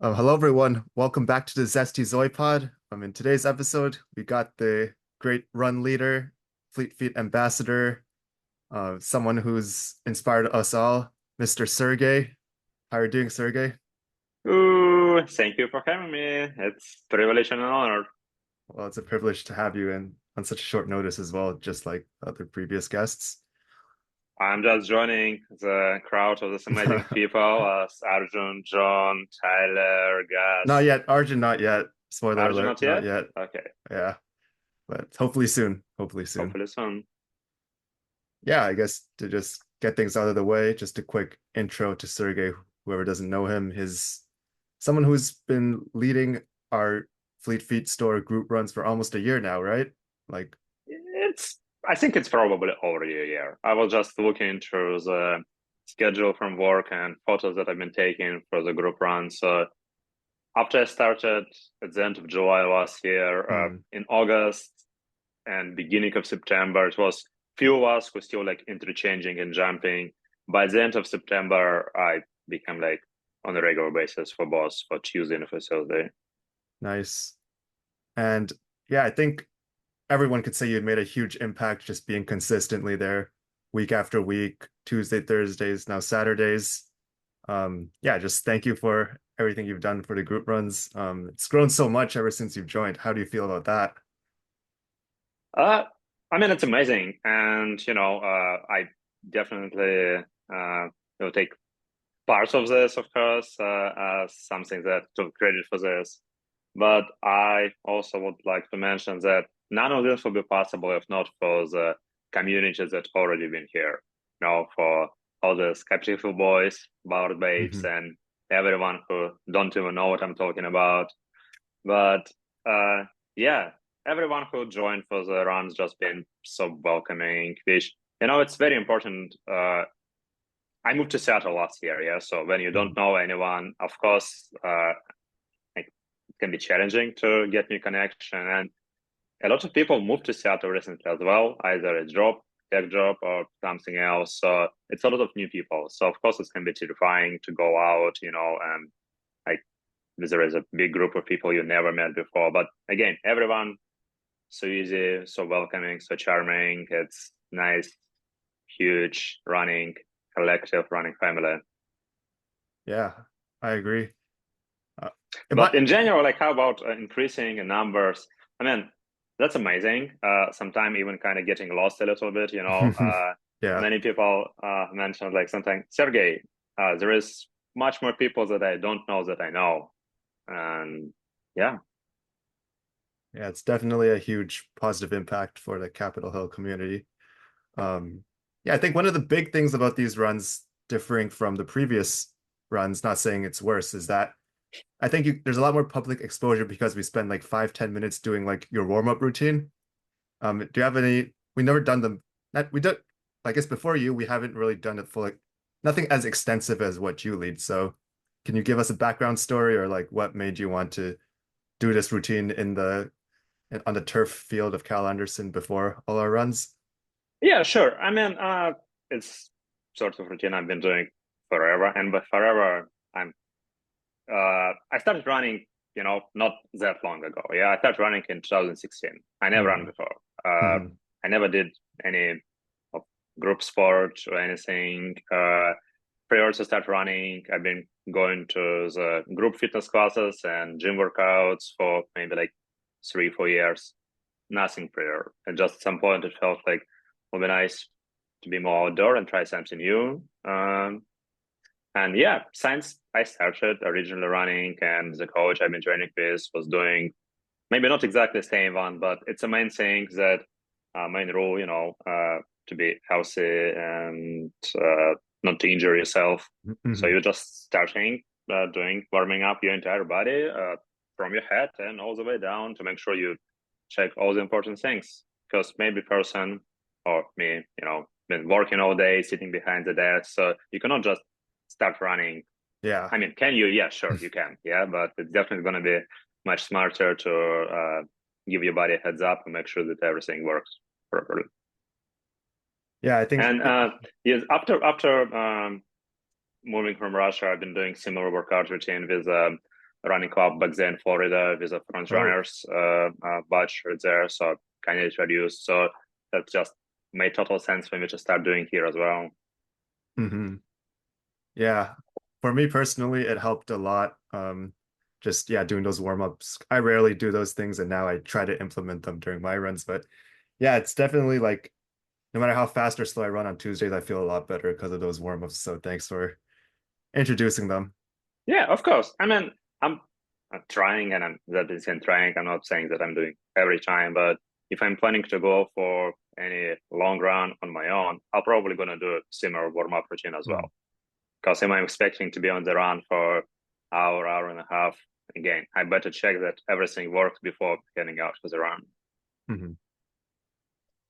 Hello, everyone. Welcome back to the Zesty Zoy Pod. In today's episode, we got the great run leader, Fleet Feet ambassador, someone who's inspired us all, Mr. Sergey. How are you doing, Sergey? Ooh, thank you for having me. It's a privilege and an honor. Well, it's a privilege to have you in on such short notice as well, just like other previous guests. I'm just joining the crowd of these amazing people as Arjun, John, Tyler, Not Gus. yet, Arjun, not yet. Spoiler Arjun alert, not not yet? yet. Okay, Yeah, but hopefully soon. Hopefully soon. hopefully soon. Yeah, I guess to just get things out of the way, just a quick intro to Sergey, whoever doesn't know him, his someone who's been leading our Fleet Feet store group runs for almost a year now, right? Like, I think it's probably already a year. I was just looking through the schedule from work and photos that I've been taking for the group run. So after I started at the end of July last year, hmm, in August, and beginning of September, it was few of us who still like interchanging and jumping. By the end of September, I became like on a regular basis for both for Tuesday and for Thursday. nice. And yeah, I think everyone could say you made a huge impact just being consistently there week after week, Tuesday, Thursdays, now Saturdays. Yeah, just thank you for everything you've done for the group runs. It's grown so much ever since you've joined. How do you feel about that? Uh, I mean, it's amazing, and I definitely take parts of this, of course, as something that took credit for this. But I also would like to mention that none of this would be possible if not for the communities that already been here. For all the skeptical boys, bar babes, Hmm. and everyone who don't even know what I'm talking about. But yeah, everyone who joined for the runs just been so welcoming, which it's very important. I moved to Seattle last year, yeah. So when you don't know anyone, of course, it can be challenging to get new connection. And a lot of people moved to Seattle recently as well, either a job, tech job, or something else. So it's a lot of new people. So of course, it can be terrifying to go out, and like there is a big group of people you never met before. But again, everyone so easy, so welcoming, so charming. It's nice, huge running collective, running family. Yeah, I agree. Uh, But but in general, like how about increasing in numbers? I mean, that's amazing. Sometimes even kind of getting lost a little bit. yeah, Many people mentioned like something, Sergey, there is much more people that I don't know that I know, and yeah, yeah, it's definitely a huge positive impact for the Capitol Hill community. Yeah, I think one of the big things about these runs differing from the previous runs, not saying it's worse, is that I think there's a lot more public exposure because we spend like 5, 10 minutes doing like your warm-up routine. Do you have any? We never done them. Not, we don't. I guess before you, we haven't really done it for like nothing as extensive as what you lead. So, can you give us a background story or like what made you want to do this routine on the turf field of Cal Anderson before all our runs? yeah, sure. I mean, it's sort of routine I've been doing forever, and by forever, I started running, not that long ago. Yeah, I started running in 2016. I never ran Mm-hmm. before. Mm-hmm. I never did any of group sport or anything. Prior to start running, I've been going to the group fitness classes and gym workouts for maybe like 3, 4 years. Nothing prior. And just at some point, it felt like it would be nice to be more outdoor and try something new. And yeah, since I started originally running and the coach I've been training with was doing maybe not exactly the same one, but it's a main thing that main rule, to be healthy and not to injure yourself. So Mm-hmm. you're just starting doing warming up your entire body from your head and all the way down to make sure you check all the important things. Because maybe person or me, been working all day, sitting behind the desk, so you cannot just start running. Yeah. I mean, can you? Yeah, sure, you can. Yeah, but it's definitely going to be much smarter to give your body a heads up and make sure that everything works properly. Yeah, I think And yes, after moving from Russia, I've been doing similar workout routine with running club back then in Florida with the front Oh. runners badge right there, so kind of introduced. So that just made total sense for me to start doing here as well. Hmm. Yeah. For me personally, it helped a lot. Just yeah, doing those warm-ups. I rarely do those things, and now I try to implement them during my runs. But yeah, it's definitely like no matter how fast or slow I run on Tuesdays, I feel a lot better because of those warm-ups. So thanks for introducing them. Yeah, of course. I mean, I'm trying, and I'm that is in trying. I'm not saying that I'm doing every time, but if I'm planning to go for any long run on my own, I'll probably gonna do a similar warm up routine as Mm-hmm. well. Because am I expecting to be on the run for hour, hour and a half? Again, I better check that everything works before heading out for the run. Mm-hmm.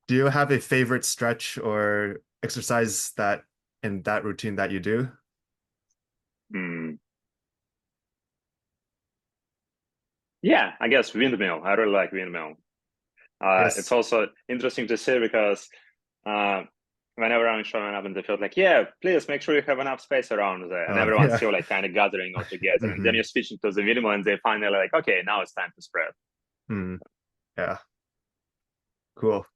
Do you have a favorite stretch or exercise that in that routine that you do? Hmm. Yeah, I guess windmill. I really like windmill. I It's guess. also interesting to see because uh, whenever I'm showing up in the field, like, yeah, please make sure you have enough space around there. And everyone's Yeah. still like kind of gathering all together. And then Hmm. you're switching to the windmill and they finally like, okay, now it's time to spread. Hmm. Yeah. Cool.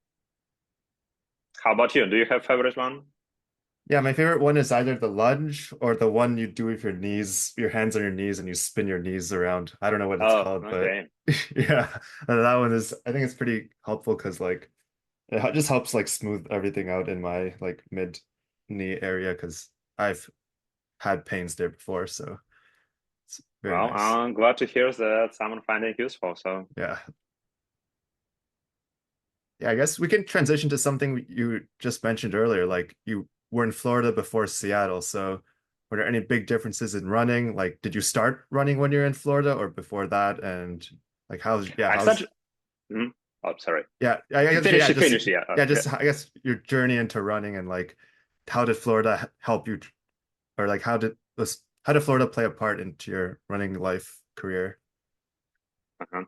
How about you? Do you have favorite one? Yeah, my favorite one is either the lunge or the one you do with your knees, your hands on your knees, and you spin your knees around. I don't know what it's Oh, called, but okay. yeah, and that one is, I think it's pretty helpful because like just helps like smooth everything out in my like mid knee area because I've had pains there before, so it's very Well, nice. I'm glad to hear that someone find it useful. So, Yeah. Yeah, I guess we can transition to something you just mentioned earlier. Like you were in Florida before Seattle, so were there any big differences in running? Like, did you start running when you're in Florida or before that? And like, I how's, started. Mhm. Oh, sorry. yeah, I guess, Finish, yeah, just, finish. Yeah, yeah, yeah. just, I guess your journey into running and like, how did Florida help you, or like, how did Florida play a part into your running life career? Uh-huh.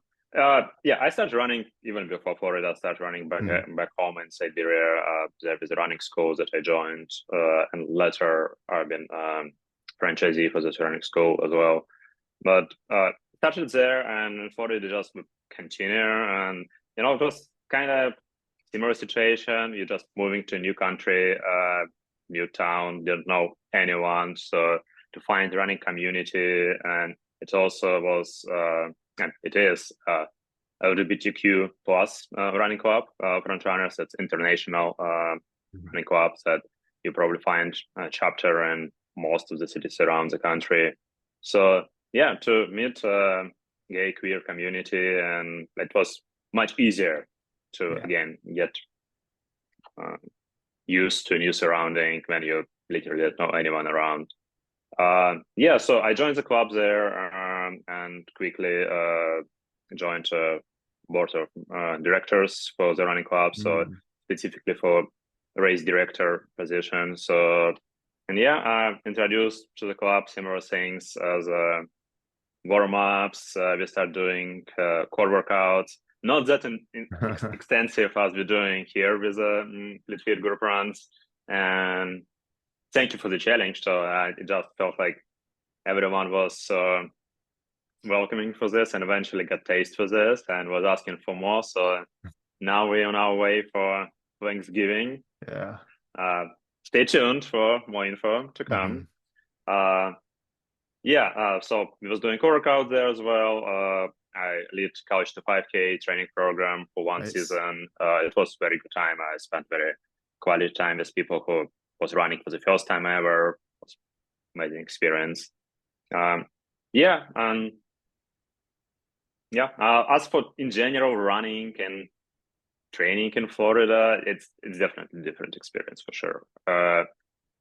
Yeah, I started running even before Florida. I started running Mm, back home in Siberia. There was a running school that I joined, and later I've been franchisee for this running school as well. But started there, and in Florida just continue, and it was kind of similar situation. You're just moving to a new country, new town, didn't know anyone, so to find running community, and it also was and it is LGBTQ plus running club, front runners. That's international mhm. running clubs that you probably find a chapter in most of the cities around the country. So yeah, to meet gay queer community, and it was much easier to Yeah. again get uh, used to a new surrounding when you literally don't know anyone around. Yeah, so I joined the club there and quickly joined board of directors for the running club. So Mm. specifically for race director position. So and yeah, introduced to the club similar things as warm ups. We start doing core workouts. Not that extensive as we're doing here with Litfit group runs. And thank you for the challenge. So it just felt like everyone was welcoming for this and eventually got taste for this and was asking for more. So now we're on our way for Thanksgiving. Yeah. Uh, Stay tuned for more info to come. Hmm. Uh, yeah, so we was doing workout there as well. I lead College to 5K training program for one Nice. season. It was very good time. I spent very quality time with people who was running for the first time ever. It was amazing experience. Um, yeah, and yeah. As for in general running and training in Florida, it's definitely a different experience for sure. I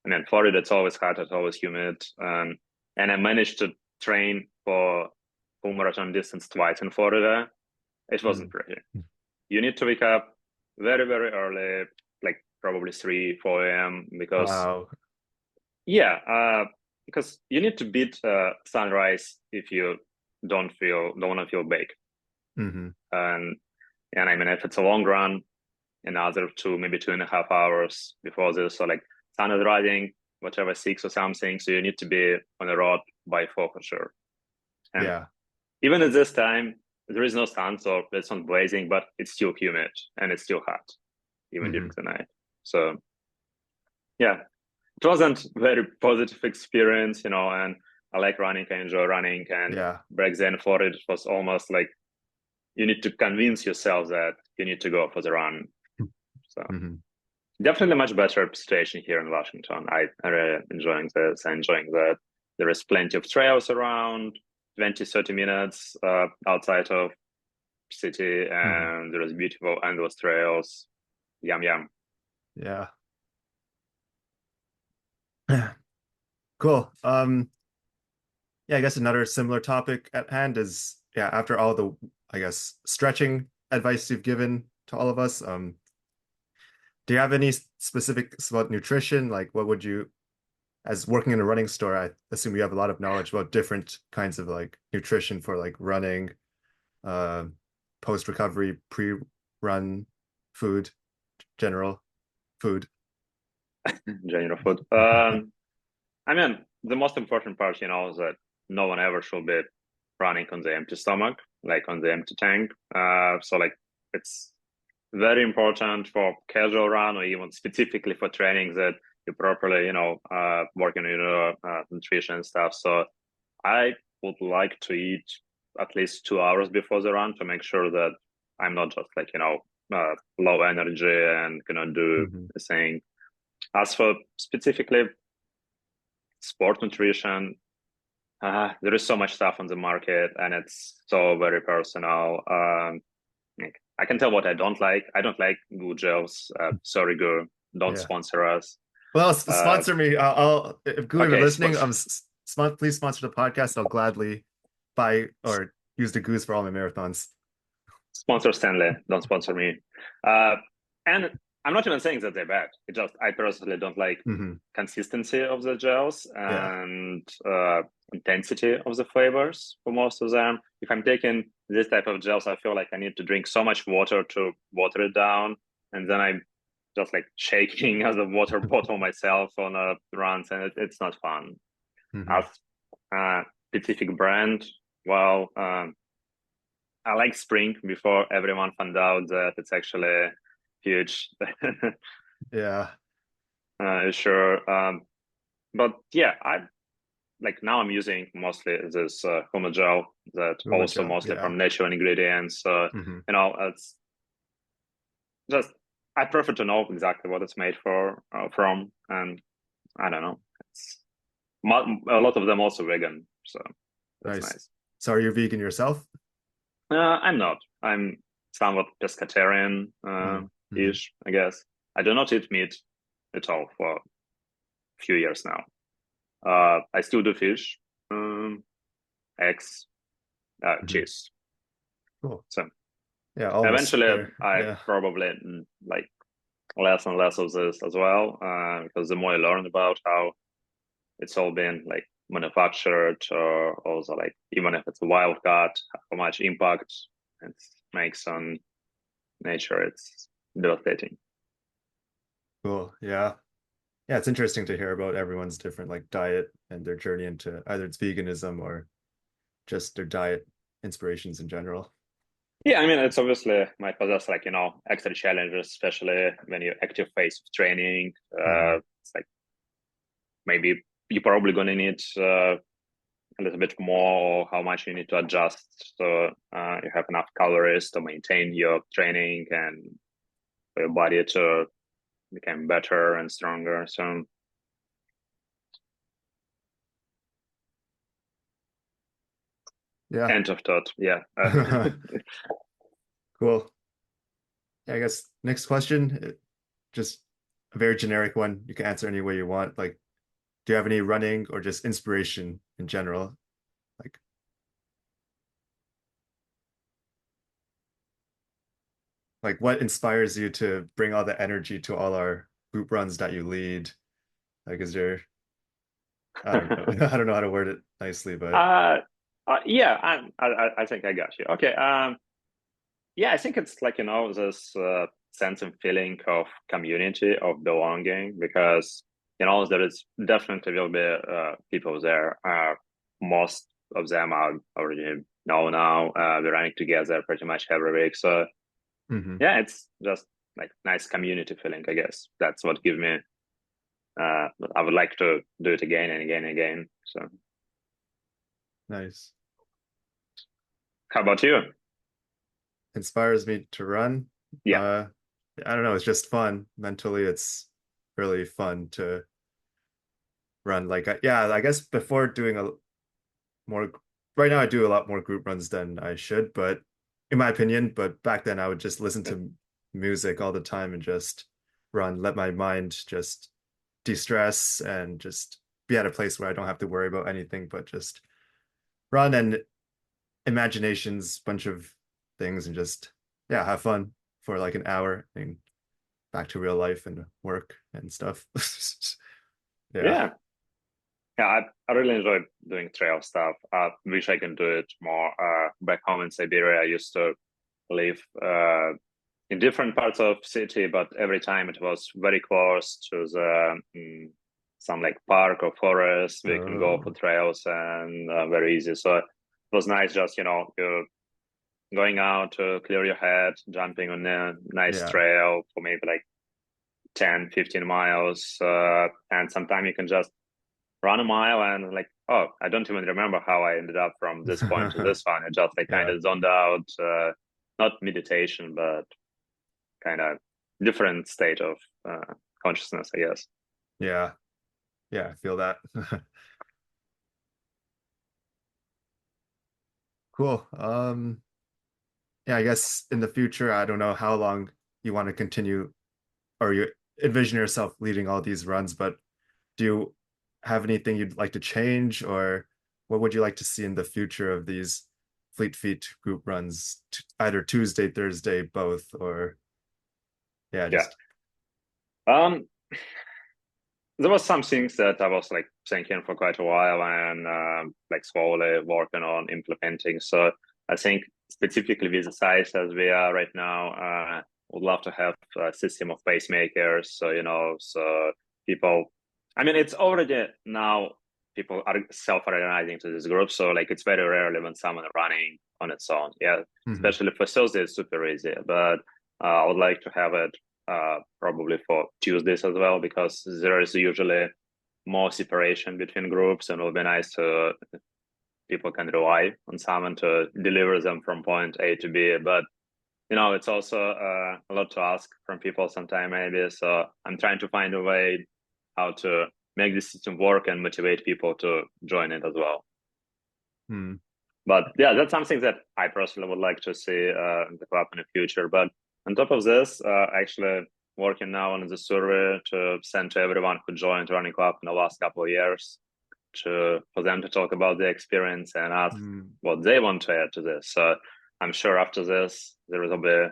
mean, Florida, it's always hot, it's always humid, and I managed to train for full marathon distance twice in Florida. It wasn't Mm. pretty. You need to wake up very, very early, like probably 3, 4 a.m. because Wow. because you need to beat sunrise if you don't want to feel big. Hmm. And and I mean, if it's a long run, another two, maybe 2.5 hours before this, so like sun is rising, whatever 6 or something. So you need to be on the road by 4 for sure. And Yeah. even at this time, there is no sun, so it's not blazing, but it's still humid and it's still hot, even during Hmm. the night. So yeah, it wasn't very positive experience, and I like running, I enjoy running, and Yeah. back then for it was almost like you need to convince yourself that you need to go for the run. So Hmm. definitely much better situation here in Washington. I really enjoying this, enjoying that there is plenty of trails around, 20, 30 minutes outside of city, Hmm. and there is beautiful endless trails. Yum yum. Yeah. Cool. Yeah, I guess another similar topic at hand is, yeah, after all the, I guess, stretching advice you've given to all of us, do you have any specifics about nutrition? Like, what would you, as working in a running store, I assume you have a lot of knowledge about different kinds of like nutrition for like running, uh, post-recovery, pre-run food, general food. General food. I mean, the most important part, is that no one ever should be running on the empty stomach, like on the empty tank. So like it's very important for casual run or even specifically for training that you properly, working on your nutrition and stuff. So I would like to eat at least 2 hours before the run to make sure that I'm not just like, low energy and gonna do Hmm. the thing. As for specifically sport nutrition, there is so much stuff on the market and it's so very personal. Like, I can tell what I don't like. I don't like goo gels. Sorry, goo. Don't Yeah. sponsor us. Well, Uh, sponsor me. If Gui, you're okay, listening, please sponsor the podcast. I'll gladly buy or use the goose for all my marathons. sponsor Stanley. Don't sponsor me. Uh, and I'm not even saying that they're bad. It just I personally don't like Hmm. consistency of the gels Yeah. and intensity of the flavors for most of them. If I'm taking this type of gels, I feel like I need to drink so much water to water it down, and then I'm just like shaking as a water bottle myself on a runs, and it's not fun. Hmm. As a specific brand, well, I like Spring before everyone found out that it's actually huge. Yeah. Sure. But yeah, I like now I'm using mostly this Homogel that also Umajel. mostly Yeah. from natural ingredients. Hmm. It's just I prefer to know exactly what it's made from, and I don't know. It's a lot of them also vegan, so that's Nice. nice. So are you vegan yourself? I'm not. I'm somewhat pescatarian Mm-hmm. ish, I guess. I do not eat meat at all for a few years now. I still do fish, eggs, Hmm. cheese. Cool. So Yeah, almost eventually, there. I Yeah. probably like less and less of this as well, because the more I learn about how it's all been like manufactured, or also like even if it's a wild caught, how much impact it makes on nature, it's devastating. Cool. Yeah. Yeah, it's interesting to hear about everyone's different like diet and their journey into either it's veganism or just their diet inspirations in general. Yeah, I mean, it's obviously might possess like, extra challenges, especially when you're active phase of training. Hmm. It's like maybe you're probably going to need a little bit more, or how much you need to adjust so you have enough calories to maintain your training and for your body to become better and stronger. So Yeah. end of thought. Yeah. Cool. Yeah, I guess next question, just a very generic one. You can answer any way you want. Like, do you have any running or just inspiration in general? Like, what inspires you to bring all the energy to all our group runs that you lead? Like, is there, I don't know, I don't know how to word it nicely, but uh, yeah, I think I got you. Okay. Yeah, I think it's like, this sense and feeling of community, of belonging, because, there is definitely will be people there. Most of them are already know now. We're running together pretty much every week. So Hmm. yeah, it's just like nice community feeling, I guess. That's what gives me I would like to do it again and again and again. So Nice. how about you? Inspires me to run. Yeah. Uh, I don't know, it's just fun. Mentally, it's really fun to run. Like, yeah, I guess before doing a more, right now I do a lot more group runs than I should, but in my opinion, but back then I would just listen to music all the time and just run, let my mind just de-stress and just be at a place where I don't have to worry about anything, but just run and imaginations, bunch of things and just, yeah, have fun for like an hour and back to real life and work and stuff. Yeah. Yeah. Yeah, I really enjoy doing trail stuff. I wish I can do it more. Back home in Siberia, I used to live in different parts of city, but every time it was very close to the some like park or forest. We can go for Oh, trails and very easy. So it was nice, just you going out to clear your head, jumping on a nice yeah. trail for maybe like 10, 15 miles, and sometimes you can just run a mile and like, oh, I don't even remember how I ended up from this point to this one. I just like kind Yeah. of zoned out, not meditation, but kind of different state of consciousness, I guess. Yeah. Yeah. I feel that. Cool. Yeah, I guess in the future, I don't know how long you want to continue or you envision yourself leading all these runs, but do you have anything you'd like to change or what would you like to see in the future of these Fleet Feet group runs, either Tuesday, Thursday, both, or yeah, Yeah. just Um, there was some things that I was like thinking for quite a while and like slowly working on implementing. So I think specifically with the size as we are right now, would love to have a system of pacemakers. So so people, I mean, it's already now people are self-organizing to this group. So like it's very rarely when someone running on its own. Yeah, mhm. especially for Thursday, it's super easy. But I would like to have it probably for Tuesdays as well, because there is usually more separation between groups, and it will be nice to people can rely on someone to deliver them from point A to B. But it's also a lot to ask from people sometime maybe. So I'm trying to find a way how to make the system work and motivate people to join it as well. Hmm. But yeah, that's something that I personally would like to see in the club in the future. But on top of this, actually working now on the survey to send to everyone who joined running club in the last couple of years for them to talk about the experience and ask Hmm. what they want to add to this. So I'm sure after this there will be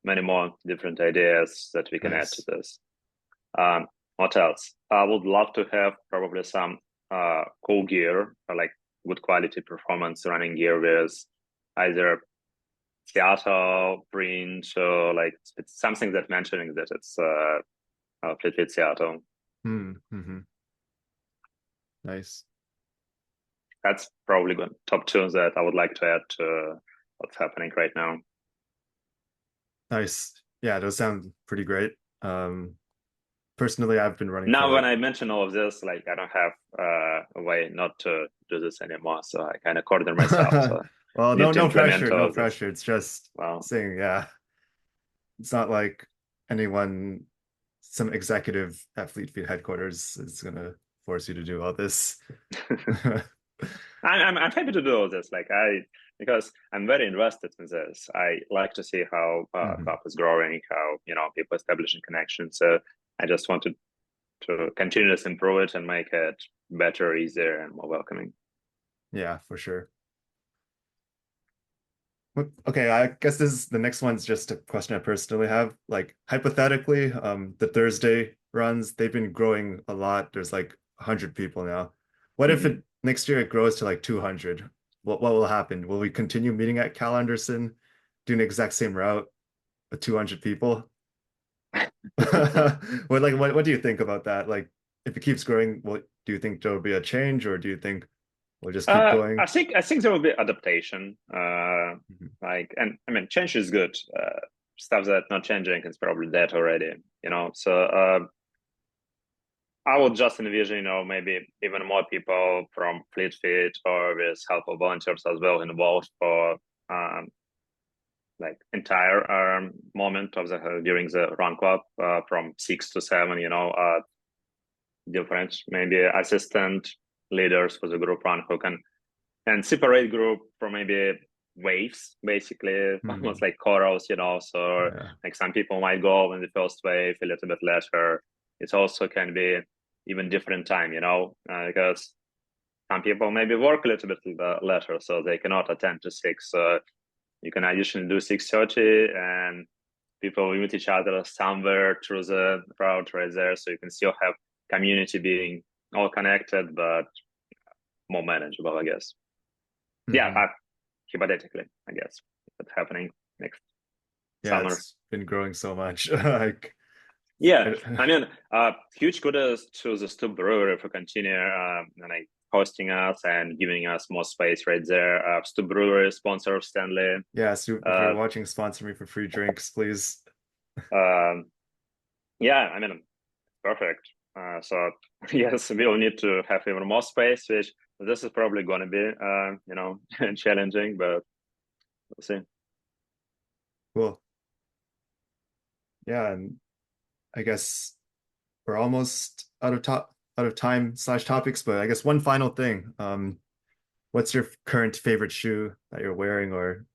many more different ideas that we can add to Nice. this. Um, what else? I would love to have probably some cool gear or like good quality performance running gear with either Seattle print or like it's something that mentioning that it's Fleetwood Seattle. Hmm. Hmm. Nice. That's probably good. Top tunes that I would like to add to what's happening right now. Nice. Yeah, those sound pretty great. Personally, I've been running for Now, when like, I mention all of this, like I don't have a way not to do this anymore, so I kind of corner myself. So well, need to no implement pressure, all no of this. pressure. It's just Well, saying, yeah, it's not like anyone, some executive at Fleet Feet headquarters is gonna force you to do all this. I'm happy to do all this. Like because I'm very invested in this. I like to see how Mhm. club is growing, how people establishing connections. So I just wanted to continuously improve it and make it better, easier, and more welcoming. Yeah, for sure. Okay, I guess this is the next one's just a question I personally have. Like hypothetically, the Thursday runs, they've been growing a lot. There's like 100 people now. What if Mm-hmm. it next year it grows to like 200? What will happen? Will we continue meeting at Cal Anderson, doing the exact same route with 200 people? What do you think about that? Like if it keeps growing, what do you think there'll be a change or do you think We'll just keep I going. think there will be adaptation. Mhm. Like, and I mean, change is good. Stuff that's not changing is probably dead already. So I would just envision, maybe even more people from Fleet Feet or with help of volunteers as well involved for um, like entire moment of the during the run club from 6 to 7. Different maybe assistant leaders for the group run who can and separate group from maybe waves, basically, almost Mhm. like chorals. So Yeah. like some people might go in the first wave a little bit later. It also can be even different time, because some people maybe work a little bit later, so they cannot attend to 6. So you can additionally do 6:30, and people meet each other somewhere through the route right there, so you can still have community being all connected, but more manageable, I guess. Yeah, Mhm. hypothetically, I guess, if it's happening next Yeah, summer. it's been growing so much. Like, Yeah, I- I mean, huge kudos to the Stu Brewery for continuing and like hosting us and giving us more space right there. Stu Brewery sponsor Stanley. yeah, so if you're Uh, watching, sponsor me for free drinks, please. um, yeah, I mean, perfect. So yes, we'll need to have even more space, which this is probably going to be, challenging, but we'll see. Cool. Yeah, and I guess we're almost out of time slash topics, but I guess one final thing. What's your current favorite shoe that you're wearing or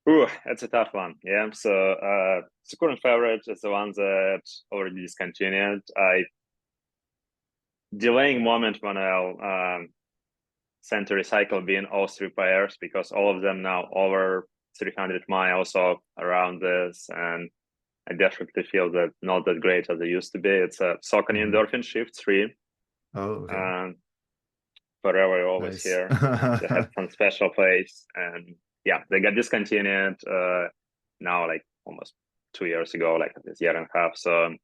Ooh, that's a tough one. Yeah. So the current favorite is the one that already discontinued. I delaying moment when I'll send to recycle bin all 3 pairs because all of them now over 300 miles of around this, and I definitely feel that not that great as they used to be. It's a Saucony Mhm. Endorphin Shift 3. Oh, okay. Um, forever always Nice. here. They had some special place, and yeah, they got discontinued now, like almost 2 years ago, like this year and a half. So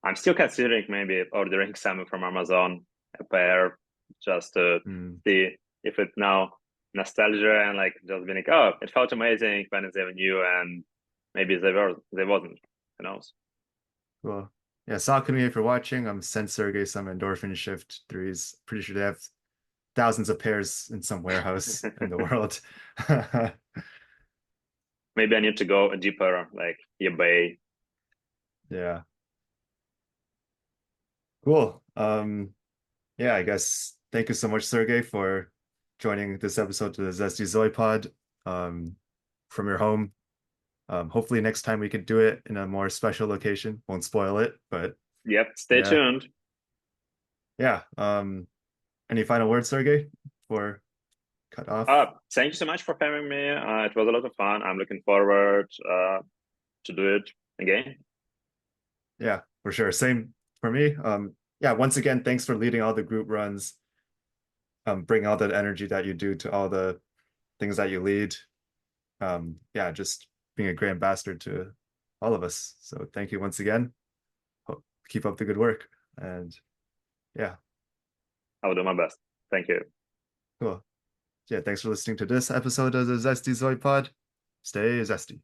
I'm still considering maybe ordering some from Amazon, a pair, just to Mm, see if it's now nostalgia and like just being like, oh, it felt amazing when they were new, and maybe they wasn't. Who knows? cool. Yeah, Saucony, if you're watching, I'm sent Sergey some endorphin shift threes. Pretty sure they have thousands of pairs in some warehouse in the world. Maybe I need to go deeper, like eBay. Yeah, cool. Yeah, I guess thank you so much, Sergey, for joining this episode of the Zesty Zoy Pod from your home. Hopefully next time we could do it in a more special location. Won't spoil it, but Yep, stay yeah, tuned. yeah. Any final words, Sergey, before cut off? Thank you so much for having me. It was a lot of fun. I'm looking forward to do it again. Yeah, for sure. Same for me. Yeah, once again, thanks for leading all the group runs, bring all that energy that you do to all the things that you lead. Yeah, just being a great ambassador to all of us. So thank you once again. Keep up the good work. And yeah, I will do my best. Thank you. cool. Yeah, thanks for listening to this episode of the Zesty Zoy Pod. Stay zesty.